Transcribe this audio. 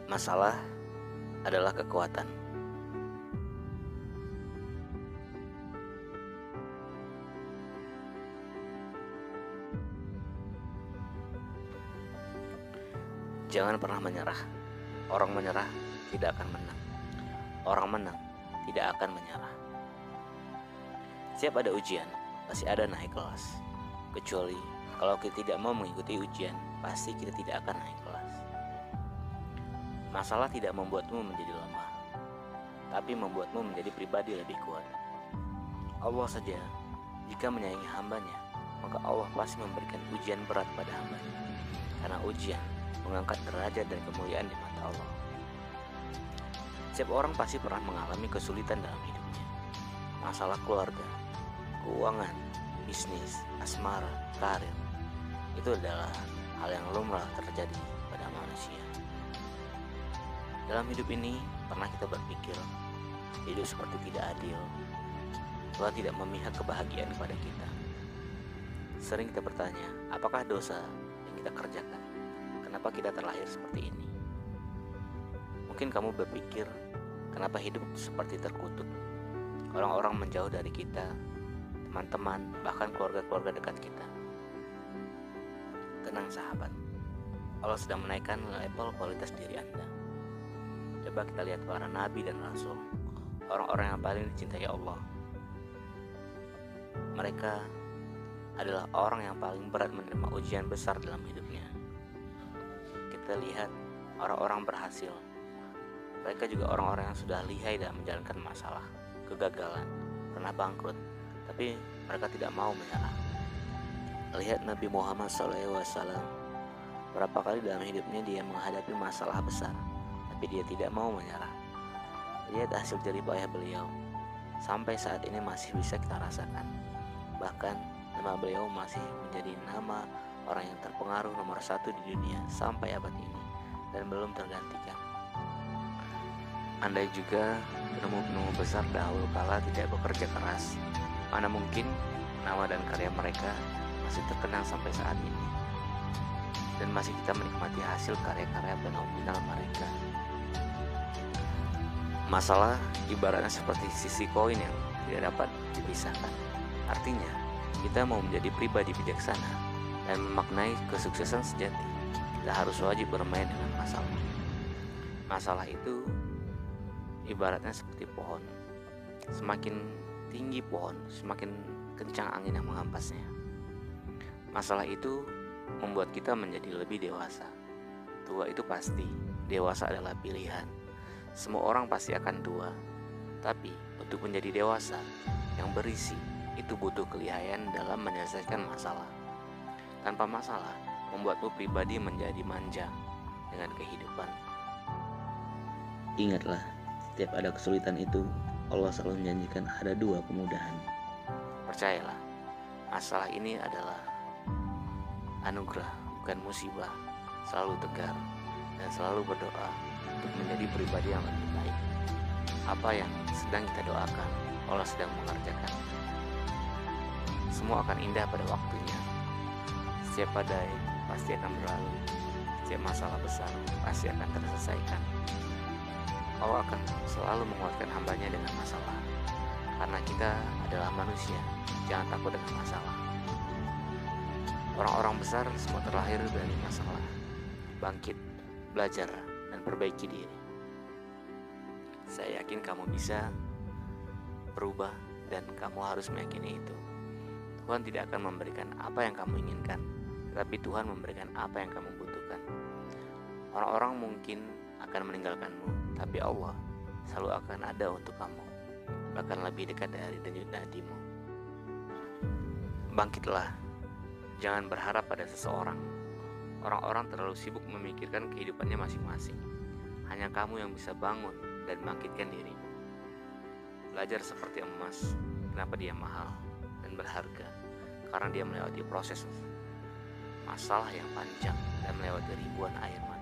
Masalah adalah kekuatan. Jangan pernah menyerah. Orang menyerah tidak akan menang. Orang menang tidak akan menyerah. Setiap ada ujian, pasti ada naik kelas. Kecuali kalau kita tidak mau mengikuti ujian, pasti kita tidak akan naik kelas. Masalah tidak membuatmu menjadi lemah, tapi membuatmu menjadi pribadi lebih kuat. Allah saja, jika menyayangi hambanya, maka Allah pasti memberikan ujian berat pada hambanya. Karena ujian mengangkat derajat dan kemuliaan di mata Allah. Setiap orang pasti pernah mengalami kesulitan dalam hidupnya. Masalah keluarga, keuangan, bisnis, asmara, karir. Itu adalah hal yang lumrah terjadi pada manusia. Dalam hidup ini, pernah kita berpikir hidup seperti tidak adil. Tuhan tidak memihak kebahagiaan kepada kita. Sering kita bertanya, apakah dosa yang kita kerjakan? Kenapa kita terlahir seperti ini? Mungkin kamu berpikir, kenapa hidup seperti terkutuk? Orang-orang menjauh dari kita, teman-teman, bahkan keluarga-keluarga dekat kita. Tenang sahabat, Allah sedang menaikkan level kualitas diri Anda. Coba kita lihat para nabi dan rasul, orang-orang yang paling dicintai Allah. Mereka adalah orang yang paling berat menerima ujian besar dalam hidupnya. Kita lihat orang-orang berhasil. Mereka juga orang-orang yang sudah lihai dalam menjalankan masalah, kegagalan, pernah bangkrut, tapi mereka tidak mau menyerah. Lihat Nabi Muhammad SAW. Berapa kali dalam hidupnya dia menghadapi masalah besar, tapi dia tidak mau menyerah. Lihat hasil jerih payah beliau. Sampai saat ini masih bisa kita rasakan. Bahkan nama beliau masih menjadi nama orang yang terpengaruh nomor 1 di dunia sampai abad ini dan belum tergantikan. Andai juga penemu-penemu besar dahulu kala tidak bekerja keras, mana mungkin nama dan karya mereka masih terkenang sampai saat ini, dan masih kita menikmati hasil karya-karya fenomenal mereka. Masalah ibaratnya seperti sisi koin yang tidak dapat dipisahkan. Artinya, kita mau menjadi pribadi bijaksana dan memaknai kesuksesan sejati, kita harus wajib bermain dengan masalah. Masalah itu ibaratnya seperti pohon. Semakin tinggi pohon, semakin kencang angin yang menghempasnya. Masalah itu membuat kita menjadi lebih dewasa. Tua itu pasti, dewasa adalah pilihan. Semua orang pasti akan tua, tapi untuk menjadi dewasa yang berisi, itu butuh kelihayan dalam menyelesaikan masalah. Tanpa masalah, membuatmu pribadi menjadi manja dengan kehidupan. Ingatlah, setiap ada kesulitan itu, Allah selalu menjanjikan ada 2 kemudahan. Percayalah, masalah ini adalah anugerah, bukan musibah. Selalu tegar dan selalu berdoa untuk menjadi pribadi yang lebih baik. Apa yang sedang kita doakan, Allah sedang mengerjakan. Semua akan indah pada waktunya. Setiap badai pasti akan berlalu. Setiap masalah besar pasti akan terselesaikan. Allah akan selalu menguatkan hambanya dengan masalah. Karena kita adalah manusia, jangan takut dengan masalah. Orang-orang besar semua terlahir dari masalah. Bangkit, belajar, dan perbaiki diri. Saya yakin kamu bisa berubah dan kamu harus meyakini itu. Tuhan tidak akan memberikan apa yang kamu inginkan, tetapi Tuhan memberikan apa yang kamu butuhkan. Orang-orang mungkin akan meninggalkanmu, tapi Allah selalu akan ada untuk kamu, bahkan lebih dekat dari denyut nadimu. Bangkitlah, jangan berharap pada seseorang. Orang-orang terlalu sibuk memikirkan kehidupannya masing-masing. Hanya kamu yang bisa bangun dan bangkitkan dirimu. Belajar seperti emas, kenapa dia mahal dan berharga? Karena dia melewati proses masalah yang panjang dan melewati ribuan air mata.